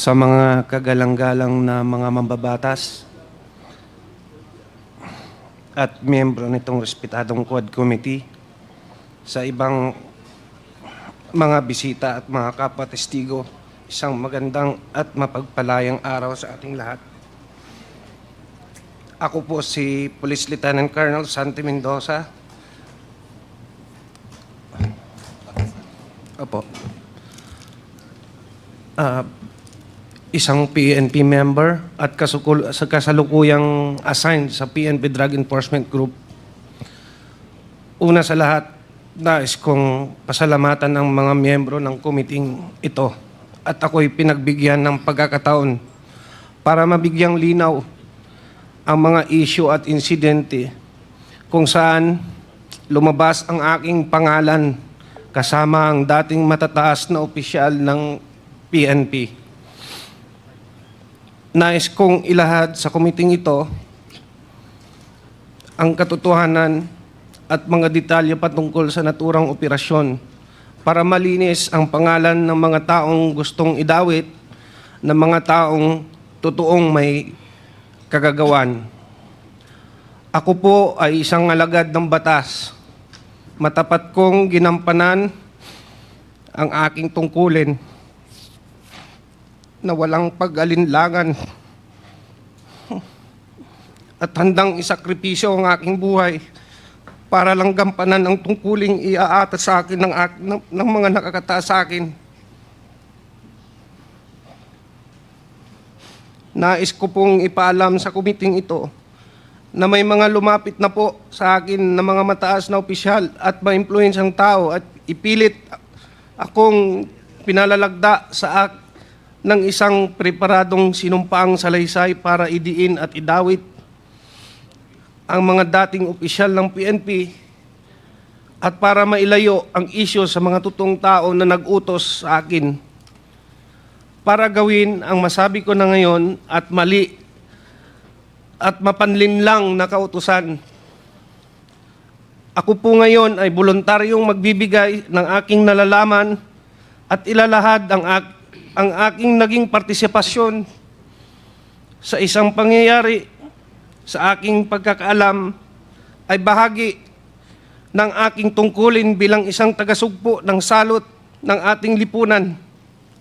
sa mga kagalang-galang na mga mambabatas at miyembro nitong respetadong Quad Committee, sa ibang mga bisita at mga kapwa-testigo, isang magandang at mapagpalayang araw sa ating lahat. Ako po si Police Lieutenant Colonel Santi Mendoza. Opo. Isang PNP member at sa kasalukuyang assigned sa PNP Drug Enforcement Group. Una sa lahat, nais kong pasalamatan ang mga miyembro ng committee ito at ako'y pinagbigyan ng pagkakataon para mabigyang linaw ang mga issue at insidente kung saan lumabas ang aking pangalan kasama ang dating matataas na opisyal ng PNP. Nais kong ilahad sa komiting ito ang katotohanan at mga detalye patungkol sa naturang operasyon para malinis ang pangalan ng mga taong gustong idawit ng mga taong totoong may kagagawan. Ako po ay isang alagad ng batas. Matapat kong ginampanan ang aking tungkulin na walang pag-alinlangan at handang isakripisyo ang aking buhay para lang gampanan ang tungkuling iaata sa akin ng mga nakakataas sa akin. Nais ko pong ipaalam sa kumiting ito na may mga lumapit na po sa akin na mga mataas na opisyal at maimpluwensyang tao at ipilit akong pinalalagda ng isang preparadong sinumpaang salaysay para idiin at idawit ang mga dating opisyal ng PNP at para mailayo ang isyu sa mga totoong tao na nag-utos sa akin para gawin ang masabi ko na ngayon at mali at mapanlinlang na kautusan. Ako po ngayon ay voluntaryong magbibigay ng aking nalalaman at ilalahad ang aking naging partisipasyon sa isang pangyayari sa aking pagkakaalam ay bahagi ng aking tungkulin bilang isang tagasugpo ng salot ng ating lipunan,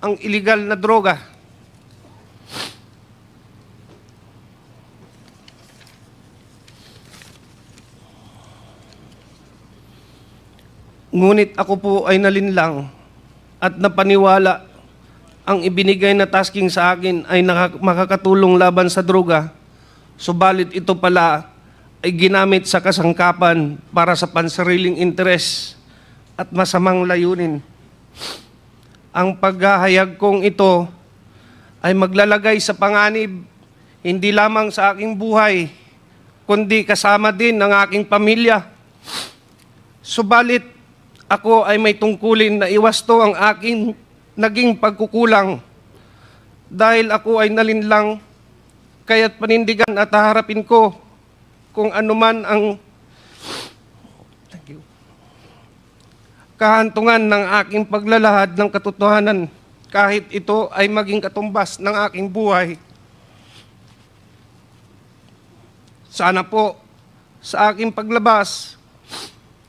ang iligal na droga. Ngunit ako po ay nalinlang at napaniwala ang ibinigay na tasking sa akin ay makakatulong laban sa droga, subalit ito pala ay ginamit sa kasangkapan para sa pansariling interes at masamang layunin. Ang paghahayag kong ito ay maglalagay sa panganib hindi lamang sa aking buhay, kundi kasama din ng aking pamilya. Subalit ako ay may tungkulin na iwasto ang aking naging pagkukulang dahil ako ay nalinlang, kaya't panindigan at haharapin ko kung anuman ang kahantungan ng aking paglalahad ng katotohanan kahit ito ay maging katumbas ng aking buhay. Sana po sa aking paglabas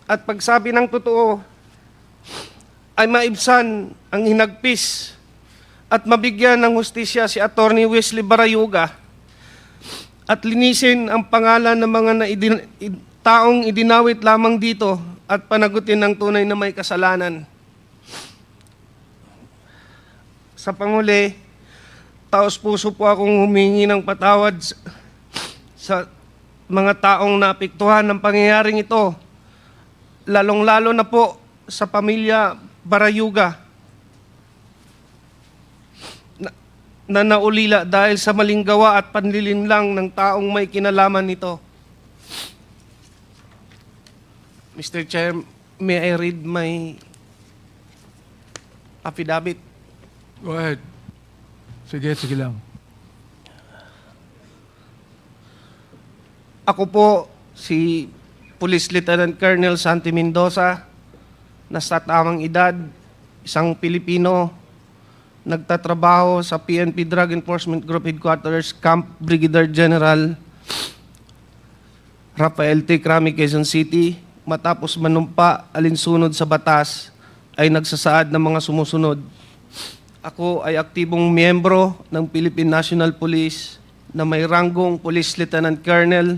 at pagsabi ng totoo ay maibsan ang hinagpis at mabigyan ng hustisya si Attorney Wesley Barayuga at linisin ang pangalan ng mga taong idinawit lamang dito at panagutin ng tunay na may kasalanan. Sa panguli, taos-puso po akong humingi ng patawad sa mga taong naapektuhan ng pangyayaring ito, lalong-lalo na po sa pamilya Barayuga na naulila dahil sa maling gawa at panlilinlang ng taong may kinalaman nito. Mr. Chair, may I read my affidavit? Go ahead. Sige lang. Ako po si Police Lieutenant Colonel Santi Mendoza, na sa tamang edad, isang Pilipino nagtatrabaho sa PNP Drug Enforcement Group Headquarters, Camp Brigadier General Rafael T. Crami, Quezon City. Matapos manumpa alinsunod sa batas, ay nagsasaad ng mga sumusunod. Ako ay aktibong miyembro ng Philippine National Police na may ranggong Police Lieutenant Colonel.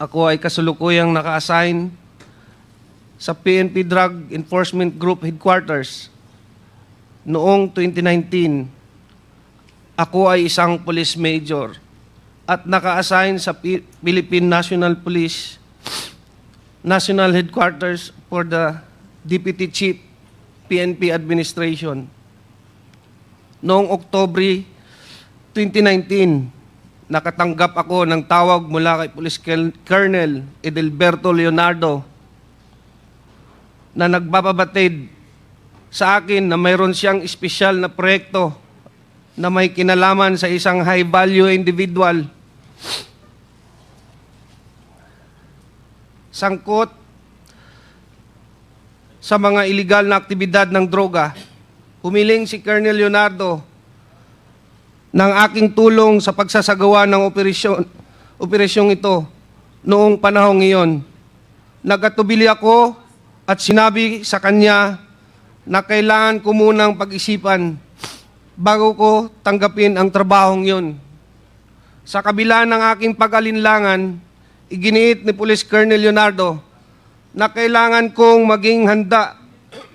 Ako ay kasulukuyang naka-assign sa PNP Drug Enforcement Group Headquarters. Noong 2019, ako ay isang police major at naka-assign sa Philippine National Police National Headquarters for the Deputy Chief PNP Administration. Noong Oktubre 2019, nakatanggap ako ng tawag mula kay Police Colonel Edelberto Leonardo na nagbababatid sa akin na mayroon siyang espesyal na proyekto na may kinalaman sa isang high-value individual. Sangkot sa mga iligal na aktibidad ng droga, humiling si Colonel Leonardo ng aking tulong sa pagsasagawa ng operasyong ito noong panahong iyon. Nagatubili ako at sinabi sa kanya na kailangan ko munang pag-isipan bago ko tanggapin ang trabahong yun. Sa kabila ng aking pag-alinlangan, iginiit ni Police Colonel Leonardo na kailangan kong maging handa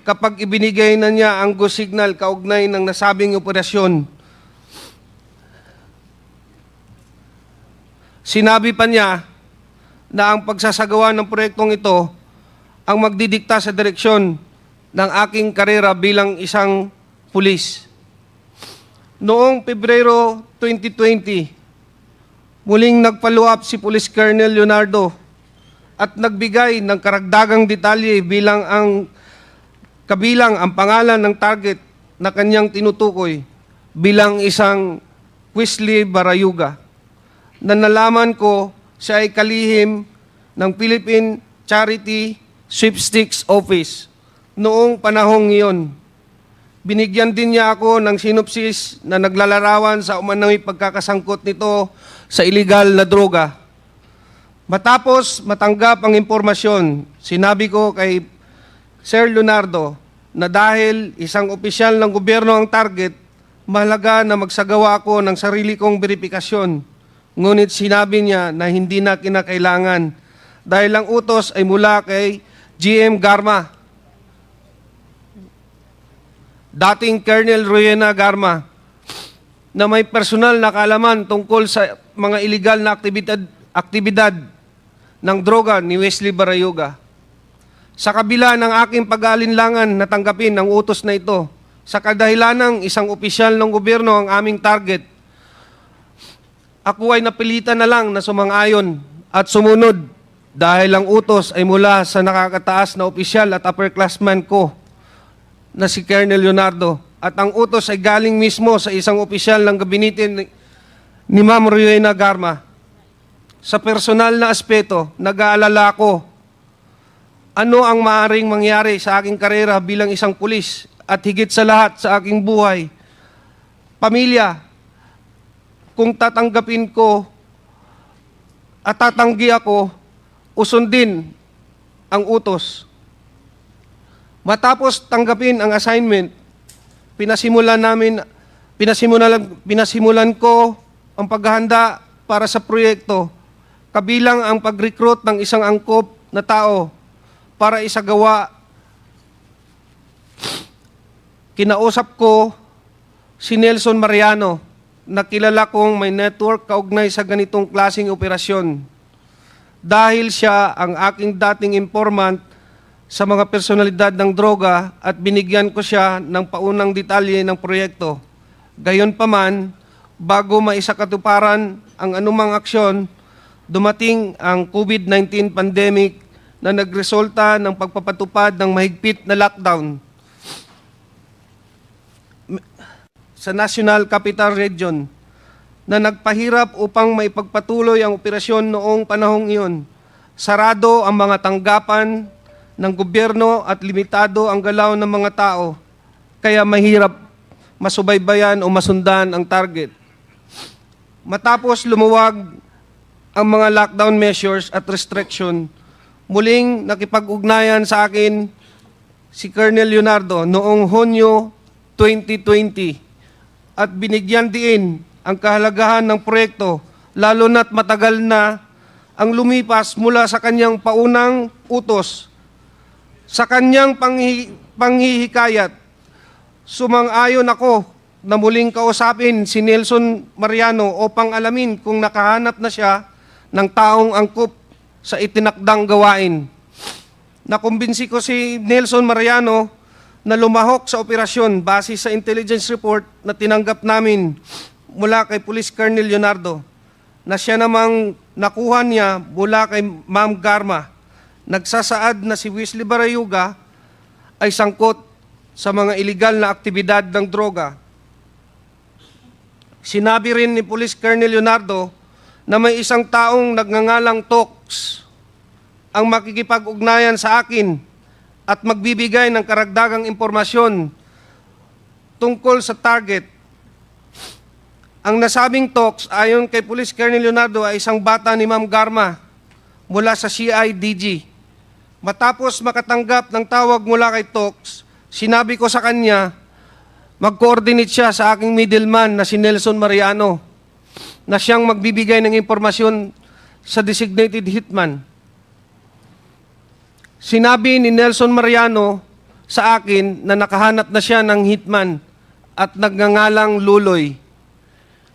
kapag ibinigay na niya ang go signal kaugnay ng nasabing operasyon. Sinabi pa niya na ang pagsasagawa ng proyektong ito ang magdidikta sa direksyon ng aking karera bilang isang pulis. Noong Pebrero 2020, muling nag-follow up si Police Colonel Leonardo at nagbigay ng karagdagang detalye kabilang ang pangalan ng target na kanyang tinutukoy bilang isang Wesley Barayuga, na nalaman ko siya ay kalihim ng Philippine Charity Sweepstakes Office. Noong panahong iyon, binigyan din niya ako ng sinopsis na naglalarawan sa umano'y pagkakasangkot nito sa iligal na droga. Matapos matanggap ang impormasyon, sinabi ko kay Sir Leonardo na dahil isang opisyal ng gobyerno ang target, mahalaga na magsagawa ako ng sarili kong verifikasyon. Ngunit sinabi niya na hindi na kinakailangan dahil ang utos ay mula kay GM Garma, dating Colonel Rowena Garma, na may personal na kaalaman tungkol sa mga iligal na aktibidad ng droga ni Wesley Barayuga. Sa kabila ng aking pag-aalinlangan na tanggapin ang utos na ito, sa kadahilanang isang opisyal ng gobyerno ang aming target, ako ay napilitan na lang na sumang-ayon at sumunod dahil ang utos ay mula sa nakakataas na opisyal at upperclassman ko na si Colonel Leonardo, at ang utos ay galing mismo sa isang opisyal ng gabinete ni Ma'am Rowena Garma. Sa personal na aspeto, nag-aalala ko ano ang maaaring mangyari sa aking karera bilang isang pulis at higit sa lahat sa aking buhay, pamilya, kung tatanggapin ko at tatanggi ako, usundin ang utos. Matapos tanggapin ang assignment, pinasimulan ko ang paghahanda para sa proyekto, kabilang ang pag-recruit ng isang angkop na tao para isagawa. Kinausap ko si Nelson Mariano, na kilala kong may network kaugnay sa ganitong klaseng operasyon. Dahil siya ang aking dating informant sa mga personalidad ng droga at binigyan ko siya ng paunang detalye ng proyekto. Gayunpaman, bago maisakatuparan ang anumang aksyon, dumating ang COVID-19 pandemic na nagresulta ng pagpapatupad ng mahigpit na lockdown sa National Capital Region na nagpahirap upang maipagpatuloy ang operasyon noong panahong iyon. Sarado ang mga tanggapan ng gobyerno at limitado ang galaw ng mga tao, kaya mahirap masubaybayan o masundan ang target. Matapos lumuwag ang mga lockdown measures at restriction, muling nakipag-ugnayan sa akin si Colonel Leonardo noong Hunyo 2020 at binigyan diin ang kahalagahan ng proyekto lalo na't matagal na ang lumipas mula sa kanyang paunang utos. Sa kanyang panghihikayat, sumang-ayon ako na muling kausapin si Nelson Mariano upang alamin kung nakahanap na siya ng taong angkop sa itinakdang gawain. Nakumbinsi ko si Nelson Mariano na lumahok sa operasyon base sa intelligence report na tinanggap namin mula kay Police Colonel Leonardo na siya namang nakuha niya mula kay Ma'am Garma. Nagsasaad na si Wesley Barayuga ay sangkot sa mga iligal na aktibidad ng droga. Sinabi rin ni Police Colonel Leonardo na may isang taong nagngangalang Tox ang makikipag-ugnayan sa akin at magbibigay ng karagdagang impormasyon tungkol sa target. Ang nasabing Tox ayon kay Police Colonel Leonardo ay isang bata ni Ma'am Garma mula sa CIDG. Matapos makatanggap ng tawag mula kay Tox, sinabi ko sa kanya, mag-coordinate siya sa aking middleman na si Nelson Mariano na siyang magbibigay ng impormasyon sa designated hitman. Sinabi ni Nelson Mariano sa akin na nakahanap na siya ng hitman at nagngangalang Luloy.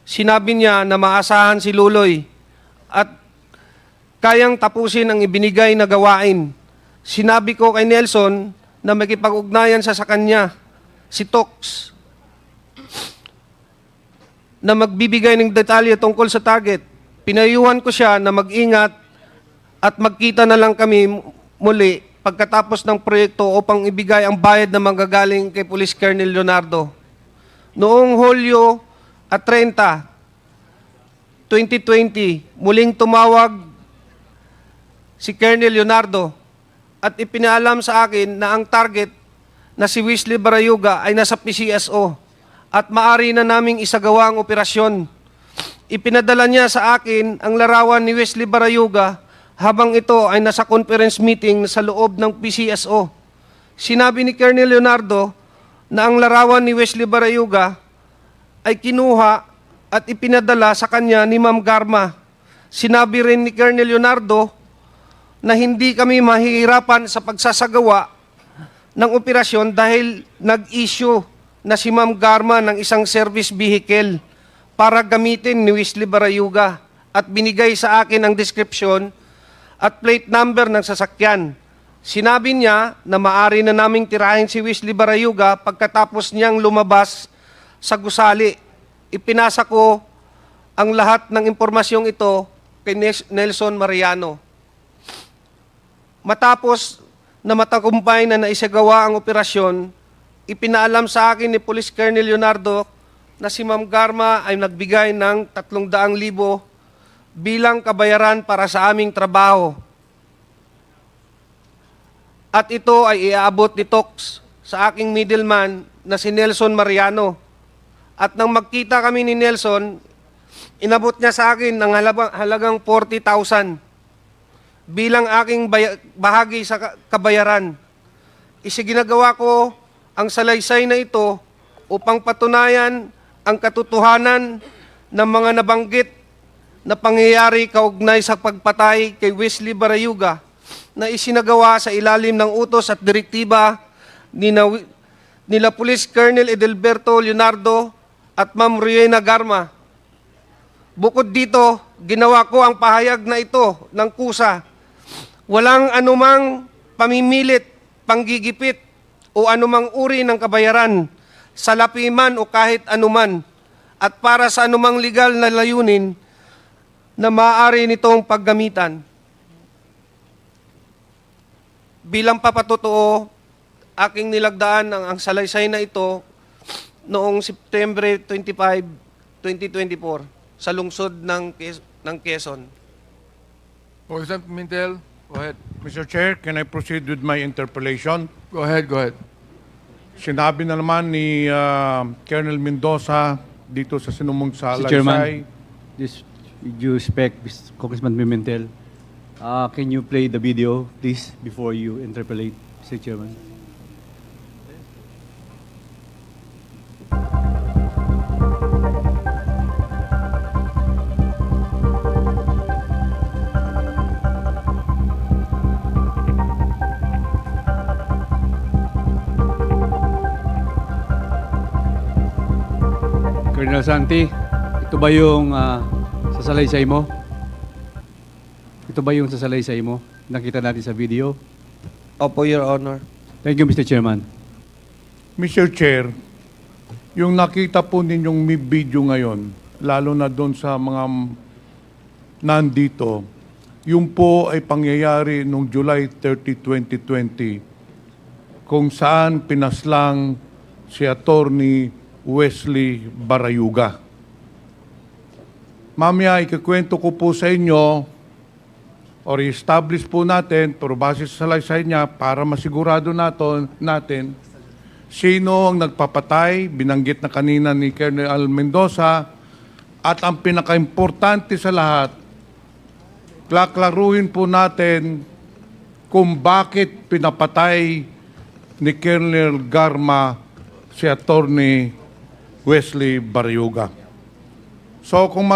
Sinabi niya na maasahan si Luloy at kayang tapusin ang ibinigay na gawain. Sinabi ko kay Nelson na makipag-ugnayan sa kanya, si Tox, na magbibigay ng detalye tungkol sa target. Pinayuhan ko siya na mag-ingat at magkita na lang kami muli pagkatapos ng proyekto upang ibigay ang bayad na manggagaling kay Police Colonel Leonardo. Noong Hulyo 30, 2020, muling tumawag si Colonel Leonardo at ipinaalam sa akin na ang target na si Wesley Barayuga ay nasa PCSO at maari na naming isagawa ang operasyon. Ipinadala niya sa akin ang larawan ni Wesley Barayuga habang ito ay nasa conference meeting sa loob ng PCSO. Sinabi ni Colonel Leonardo na ang larawan ni Wesley Barayuga ay kinuha at ipinadala sa kanya ni Ma'am Garma. Sinabi rin ni Colonel Leonardo na hindi kami mahihirapan sa pagsasagawa ng operasyon dahil nag-issue na si Ma'am Garma ng isang service vehicle para gamitin ni Wesley Barayuga at binigay sa akin ang description at plate number ng sasakyan. Sinabi niya na maari na naming tirahin si Wesley Barayuga pagkatapos niyang lumabas sa gusali. Ipinasa ko ang lahat ng impormasyong ito kay Nelson Mariano. Matapos na matagumpay na naisagawa ang operasyon, ipinaalam sa akin ni Police Colonel Leonardo na si Ma'am Garma ay nagbigay ng 300,000 bilang kabayaran para sa aming trabaho. At ito ay iaabot ni Tox sa aking middleman na si Nelson Mariano. At nang magkita kami ni Nelson, inabot niya sa akin ng halagang 40,000 bilang aking bahagi sa kabayaran. Isiginagawa ko ang salaysay na ito upang patunayan ang katotohanan ng mga nabanggit na pangyayari kaugnay sa pagpatay kay Wesley Barayuga na isinagawa sa ilalim ng utos at direktiba nila Police Colonel Edelberto Leonardo at Ma'am Riena Garma. Bukod dito, ginawa ko ang pahayag na ito ng kusa. Walang anumang pamimilit, panggigipit o anumang uri ng kabayaran, salapi man o kahit anuman, at para sa anumang legal na layunin na maaari nitong paggamitan. Bilang papatotoo, aking nilagdaan ang salaysay na ito noong September 25, 2024 sa lungsod ng Quezon. Representative Mintel, go ahead. Mr. Chair, can I proceed with my interpellation? Go ahead, go ahead. sinabi na naman ni Colonel Mendoza dito sa sinumong sa Mr. Chairman, Alaysay. this, with due respect, Congressman Pimentel, can you play the video, please, before you interpolate, Mr. Chairman? Colonel Santi, ito ba yung sasalaysay mo? Ito ba yung sasalaysay mo? Nakita natin sa video. Opo, Your Honor. Thank you, Mr. Chairman. Mr. Chair, yung nakita po ninyong may video ngayon, lalo na doon sa mga nandito, yung po ay pangyayari noong July 30, 2020, kung saan pinaslang si Attorney Wesley Barayuga. Mamaya, ikikwento ko po sa inyo or i-establish po natin, pero base sa salaysay niya, para masigurado natin sino ang nagpapatay, binanggit na kanina ni Colonel Mendoza, at ang pinaka-importante sa lahat, klaklaruhin po natin kung bakit pinapatay ni Colonel Garma si Attorney Wesley Barayuga. So kung